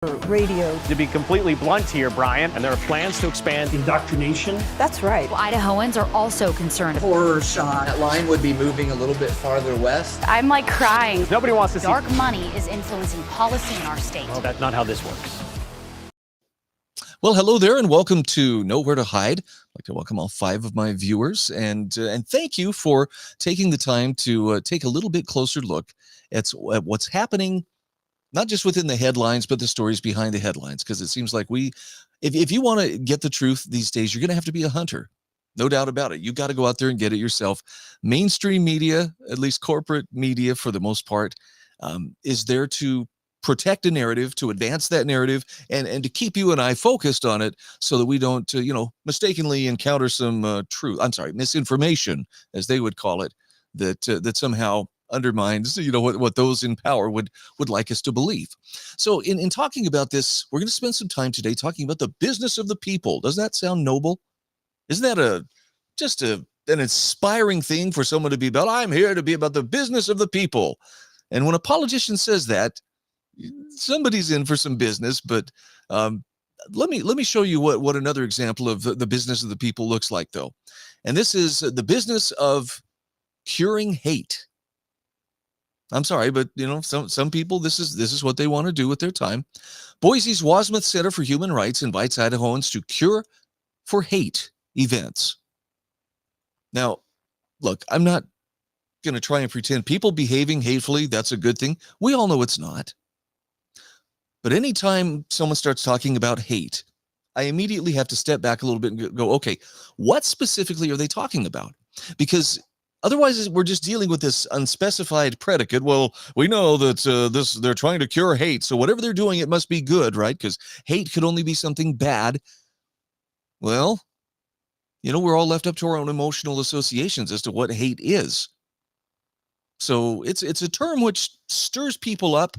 radio. To be completely blunt here, Brian, and there are plans to expand indoctrination. That's right. Well, Idahoans are also concerned. Horror shot. That line would be moving a little bit farther west. I'm like crying. Nobody wants to see dark money is influencing policy in our state. Well, that's not how this works. Well, hello there, and welcome to Nowhere to Hide. I'd like to welcome all 5 of my viewers, and thank you for taking the time to take a little bit closer look at what's happening, not just within the headlines, but the stories behind the headlines, because it seems like if you want to get the truth these days, you're going to have to be a hunter. No doubt about it. You got to go out there and get it yourself. Mainstream media, at least corporate media for the most part, is there to protect a narrative, to advance that narrative, and to keep you and I focused on it so that we don't, mistakenly encounter some misinformation, as they would call it, that somehow undermines, what those in power would like us to believe. So in talking about this, we're going to spend some time today talking about the business of the people. Doesn't that sound noble? Isn't that an inspiring thing for someone to be about? I'm here to be about the business of the people. And when a politician says that, somebody's in for some business. But let me show you what another example of the business of the people looks like, though. And this is the business of curing hate. I'm sorry, but some people, this is what they want to do with their time. Boise's Wasmuth Center for Human Rights invites Idahoans to cure for hate events. Now, look, I'm not going to try and pretend people behaving hatefully, that's a good thing. We all know it's not. But anytime someone starts talking about hate, I immediately have to step back a little bit and go, okay, what specifically are they talking about? Because otherwise, we're just dealing with this unspecified predicate. Well, we know that they're trying to cure hate, so whatever they're doing, it must be good, right? Because hate could only be something bad. Well, we're all left up to our own emotional associations as to what hate is. So it's a term which stirs people up,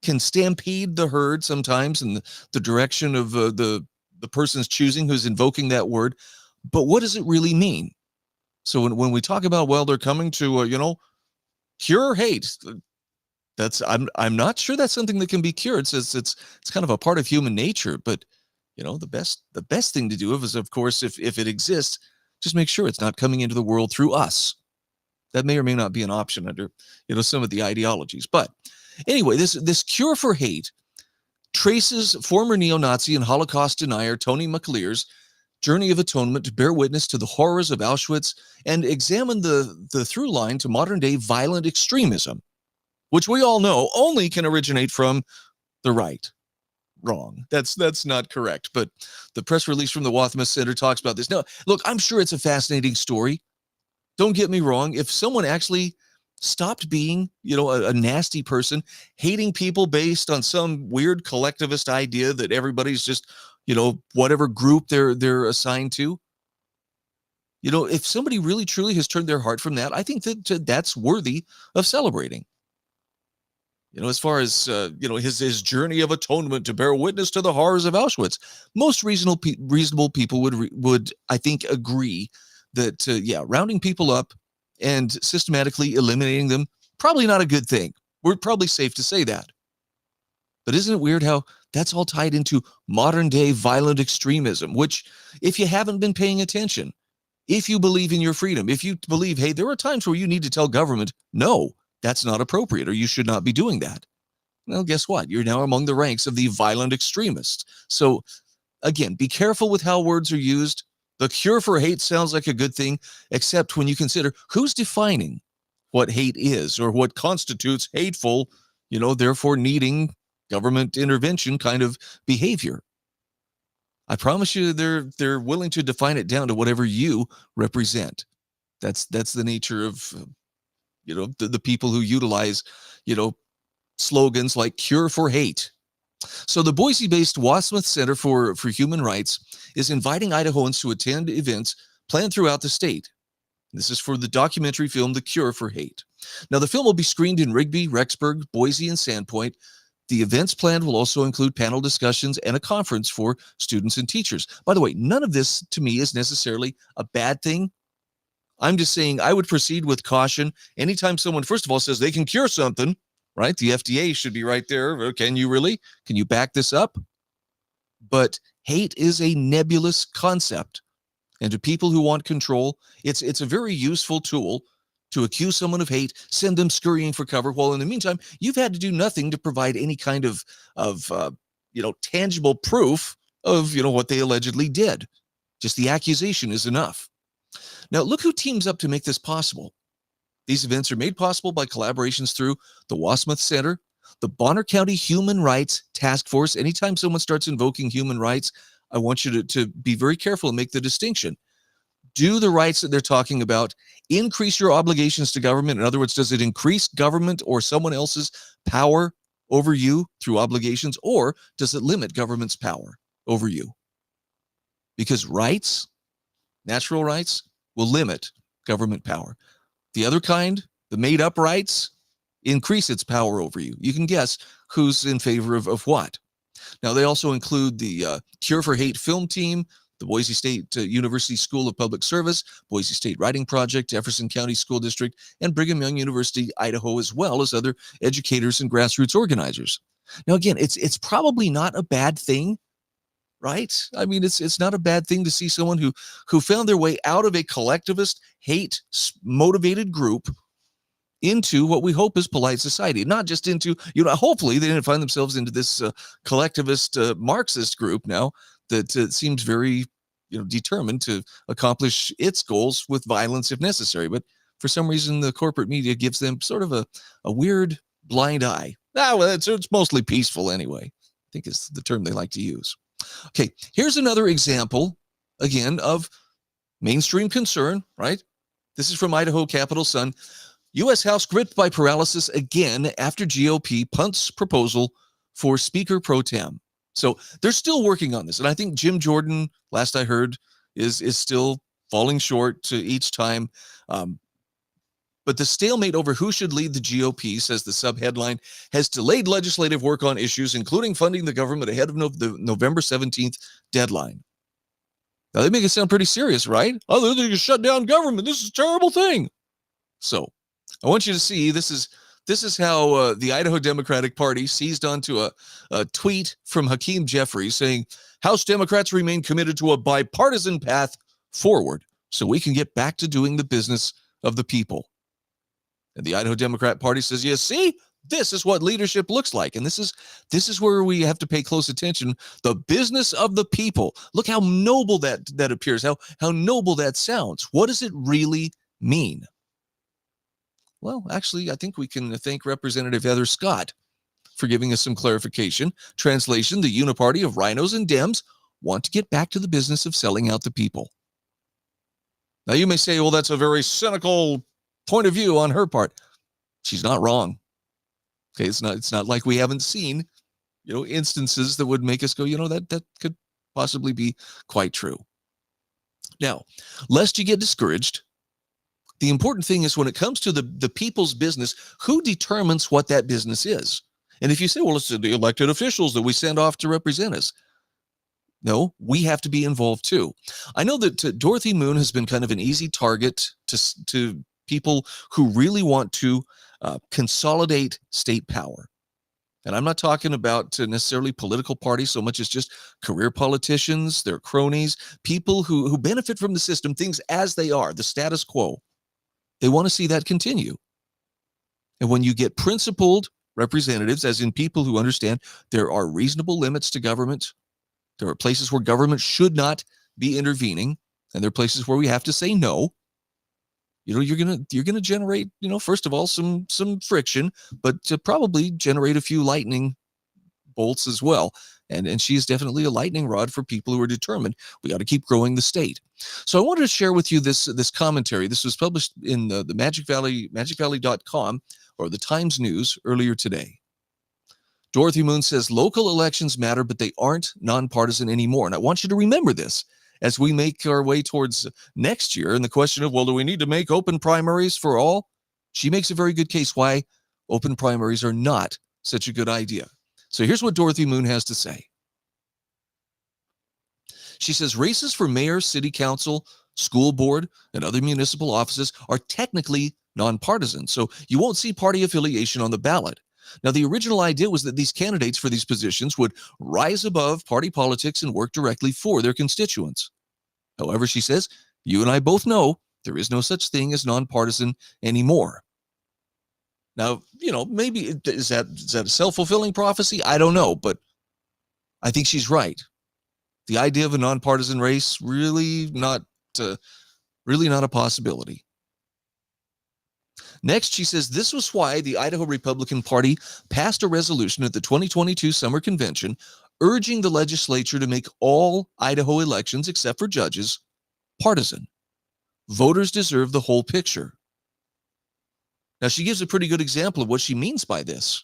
can stampede the herd sometimes in the direction of the person's choosing who's invoking that word. But what does it really mean? So when we talk about, well, they're coming to, cure hate, I'm not sure that's something that can be cured. It's kind of a part of human nature. But, the best thing to do is, of course, if it exists, just make sure it's not coming into the world through us. That may or may not be an option under, some of the ideologies. But anyway, this cure for hate traces former neo-Nazi and Holocaust denier Tony McAleer's journey of atonement to bear witness to the horrors of Auschwitz and examine the through line to modern-day violent extremism, which we all know only can originate from the right. Wrong. That's not correct. But the press release from the Wasmuth Center talks about this. Now, look, I'm sure it's a fascinating story. Don't get me wrong. If someone actually stopped being, a nasty person, hating people based on some weird collectivist idea that everybody's just, whatever group they're assigned to, if somebody really truly has turned their heart from that, I think that's worthy of celebrating. As far as, his journey of atonement to bear witness to the horrors of Auschwitz, most reasonable people would, I think, agree that, rounding people up and systematically eliminating them, probably not a good thing. We're probably safe to say that. But isn't it weird how that's all tied into modern day violent extremism, which, if you haven't been paying attention, if you believe in your freedom, if you believe, hey, there are times where you need to tell government, no, that's not appropriate, or you should not be doing that. Well, guess what? You're now among the ranks of the violent extremists. So again, be careful with how words are used. The cure for hate sounds like a good thing, except when you consider who's defining what hate is or what constitutes hateful, therefore needing government intervention kind of behavior. I promise you they're willing to define it down to whatever you represent. That's the nature of, the people who utilize, slogans like cure for hate. So the Boise-based Wasmuth Center for Human Rights is inviting Idahoans to attend events planned throughout the state. This is for the documentary film, The Cure for Hate. Now, the film will be screened in Rigby, Rexburg, Boise, and Sandpoint. The events planned will also include panel discussions and a conference for students and teachers. By the way, none of this, to me, is necessarily a bad thing. I'm just saying I would proceed with caution. Anytime someone, first of all, says they can cure something, right? The FDA should be right there. Can you really? Can you back this up? But hate is a nebulous concept. And to people who want control, it's a very useful tool to accuse someone of hate, send them scurrying for cover, while in the meantime, you've had to do nothing to provide any kind of tangible proof of, what they allegedly did. Just the accusation is enough. Now, look who teams up to make this possible. These events are made possible by collaborations through the Wasmuth Center, the Bonner County Human Rights Task Force. Anytime someone starts invoking human rights, I want you to be very careful and make the distinction. Do the rights that they're talking about increase your obligations to government? In other words, does it increase government or someone else's power over you through obligations, or does it limit government's power over you? Because rights, natural rights, will limit government power. The other kind, the made-up rights, increase its power over you. You can guess who's in favor of what. Now, they also include the Cure for Hate film team, the Boise State University School of Public Service, Boise State Writing Project, Jefferson County School District, and Brigham Young University, Idaho, as well as other educators and grassroots organizers. Now, again, it's probably not a bad thing, right? I mean, it's not a bad thing to see someone who found their way out of a collectivist, hate-motivated group into what we hope is polite society, not just into, hopefully they didn't find themselves into this collectivist Marxist group now that seems very, determined to accomplish its goals with violence if necessary. But for some reason, the corporate media gives them sort of a weird blind eye. Well, it's mostly peaceful anyway, I think is the term they like to use. Okay, here's another example, again, of mainstream concern, right? This is from Idaho Capitol Sun. U.S. House gripped by paralysis again after GOP punts proposal for Speaker pro tem. So they're still working on this. And I think Jim Jordan, last I heard, is still falling short to each time. But the stalemate over who should lead the GOP, says the subheadline, has delayed legislative work on issues, including funding the government ahead of the November 17th deadline. Now, they make it sound pretty serious, right? Oh, they're going to shut down government. This is a terrible thing. So I want you to see this is how the Idaho Democratic Party seized onto a tweet from Hakeem Jeffries saying, House Democrats remain committed to a bipartisan path forward so we can get back to doing the business of the people. And the Idaho Democrat Party says, yeah, see, this is what leadership looks like. And this is where we have to pay close attention. The business of the people. Look how noble that appears, how noble that sounds. What does it really mean? Well, actually, I think we can thank Representative Heather Scott for giving us some clarification. Translation, the uniparty of rhinos and Dems want to get back to the business of selling out the people. Now, you may say, well, that's a very cynical point of view on her part. She's not wrong. Okay, it's not like we haven't seen, instances that would make us go, that could possibly be quite true. Now, lest you get discouraged, the important thing is when it comes to the people's business, who determines what that business is? And if you say, well, it's the elected officials that we send off to represent us. No, we have to be involved too. I know that Dorothy Moon has been kind of an easy target to people who really want to consolidate state power. And I'm not talking about necessarily political parties so much as just career politicians, their cronies, people who benefit from the system, things as they are, the status quo. They want to see that continue. And when you get principled representatives, as in people who understand there are reasonable limits to government, there are places where government should not be intervening, and there are places where we have to say no. You're gonna generate, first of all, some friction, but to probably generate a few lightning bolts as well. And she is definitely a lightning rod for people who are determined we got to keep growing the state. So I wanted to share with you this commentary. This was published in the Magic Valley, magicvalley.com, or the Times News earlier today. Dorothy Moon says local elections matter, but they aren't nonpartisan anymore. And I want you to remember this as we make our way towards next year. And the question of, well, do we need to make open primaries for all? She makes a very good case why open primaries are not such a good idea. So here's what Dorothy Moon has to say. She says races for mayor, city council, school board, and other municipal offices are technically nonpartisan, so you won't see party affiliation on the ballot. Now, the original idea was that these candidates for these positions would rise above party politics and work directly for their constituents. However, she says, you and I both know there is no such thing as nonpartisan anymore. Now, maybe is that a self-fulfilling prophecy? I don't know, but I think she's right. The idea of a nonpartisan race really not a possibility. Next, she says this was why the Idaho Republican Party passed a resolution at the 2022 summer convention urging the legislature to make all Idaho elections, except for judges, partisan. Voters deserve the whole picture. Now, she gives a pretty good example of what she means by this.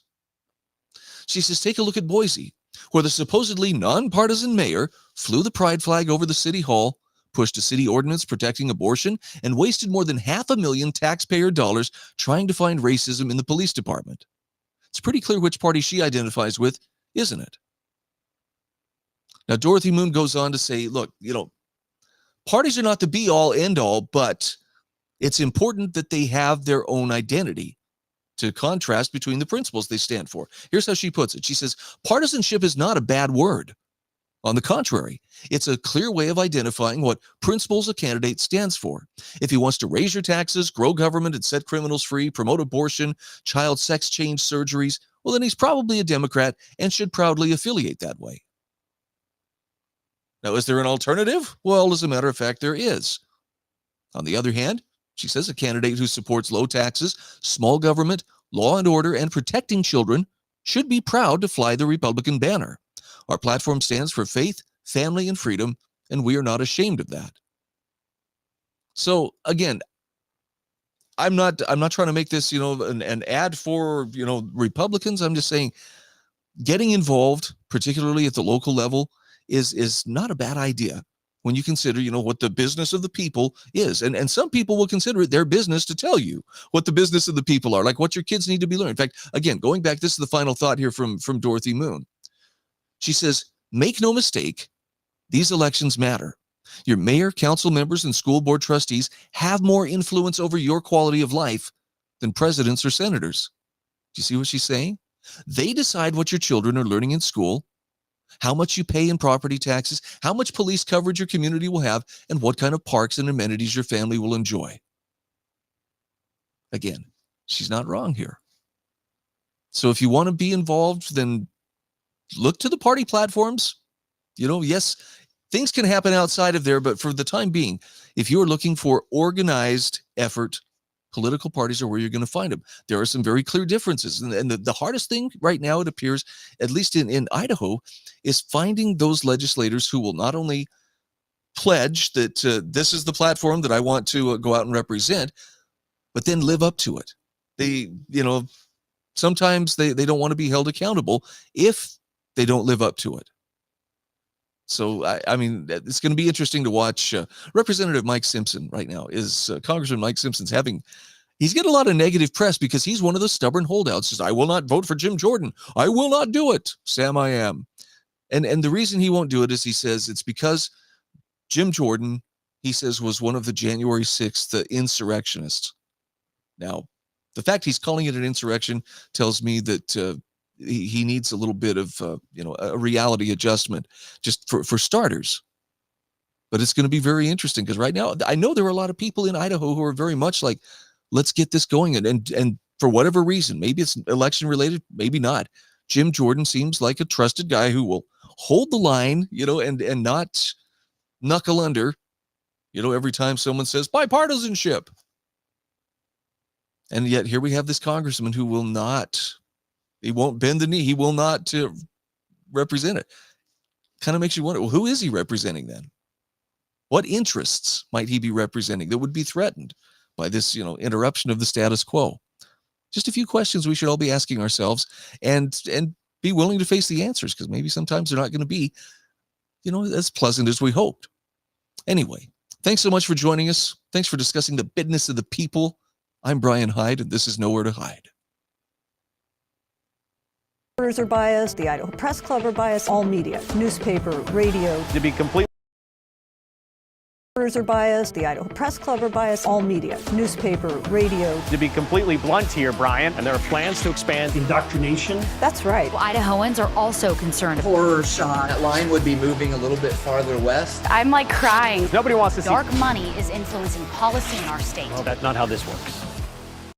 She says, take a look at Boise, where the supposedly nonpartisan mayor flew the pride flag over the city hall, pushed a city ordinance protecting abortion, and wasted more than $500,000 taxpayer dollars trying to find racism in the police department. It's pretty clear which party she identifies with, isn't it? Now, Dorothy Moon goes on to say, look, parties are not the be-all, end-all, but it's important that they have their own identity to contrast between the principles they stand for. Here's how she puts it. She says, partisanship is not a bad word. On the contrary, it's a clear way of identifying what principles a candidate stands for. If he wants to raise your taxes, grow government, and set criminals free, promote abortion, child sex change surgeries, well, then he's probably a Democrat and should proudly affiliate that way. Now, is there an alternative? Well, as a matter of fact, there is. On the other hand, she says a candidate who supports low taxes, small government, law and order, and protecting children should be proud to fly the Republican banner. Our platform stands for faith, family, and freedom, and we are not ashamed of that. So again, I'm not trying to make this, an ad for, Republicans. I'm just saying getting involved, particularly at the local level, is not a bad idea when you consider, what the business of the people is. And some people will consider it their business to tell you what the business of the people are, like what your kids need to be learning. In fact, again, going back, this is the final thought here from Dorothy Moon. She says, make no mistake, these elections matter. Your mayor, council members, and school board trustees have more influence over your quality of life than presidents or senators. Do you see what she's saying? They decide what your children are learning in school, how much you pay in property taxes, how much police coverage your community will have, and what kind of parks and amenities your family will enjoy. Again, she's not wrong here. So if you want to be involved, then look to the party platforms. Yes, things can happen outside of there, but for the time being, if you are looking for organized effort, political parties are where you're going to find them. There are some very clear differences. And the hardest thing right now, it appears, at least in Idaho, is finding those legislators who will not only pledge that this is the platform that I want to go out and represent, but then live up to it. They, sometimes they don't want to be held accountable if they don't live up to it. So, I mean, it's going to be interesting to watch. Representative Mike Simpson right now Congressman Mike Simpson's he's getting a lot of negative press because he's one of the stubborn holdouts. Says, I will not vote for Jim Jordan. I will not do it. Sam, I am. And the reason he won't do it is he says it's because Jim Jordan, he says, was one of the January 6th insurrectionists. Now, the fact he's calling it an insurrection tells me that he needs a little bit of, a reality adjustment just for starters. But it's going to be very interesting because right now, I know there are a lot of people in Idaho who are very much like, let's get this going. And for whatever reason, maybe it's election related, maybe not. Jim Jordan seems like a trusted guy who will hold the line, and not knuckle under, every time someone says bipartisanship. And yet here we have this congressman who he won't bend the knee. He will not represent it. Kind of makes you wonder, well, who is he representing then? What interests might he be representing that would be threatened by this, interruption of the status quo? Just a few questions we should all be asking ourselves and be willing to face the answers, because maybe sometimes they're not going to be, as pleasant as we hoped. Anyway, thanks so much for joining us. Thanks for discussing the business of the people. I'm Brian Hyde, and this is Nowhere to Hide. Are biased, the Idaho Press Club are biased, all media, newspaper, radio. To be complete. Reporters are biased, the Idaho Press Club are biased, all media, newspaper, radio. To be completely blunt here, Brian, and there are plans to expand indoctrination. That's right. Idahoans are also concerned. Horror shot. That line would be moving a little bit farther west. I'm like crying. Nobody wants to see. Dark money is influencing policy in our state. Well, that's not how this works.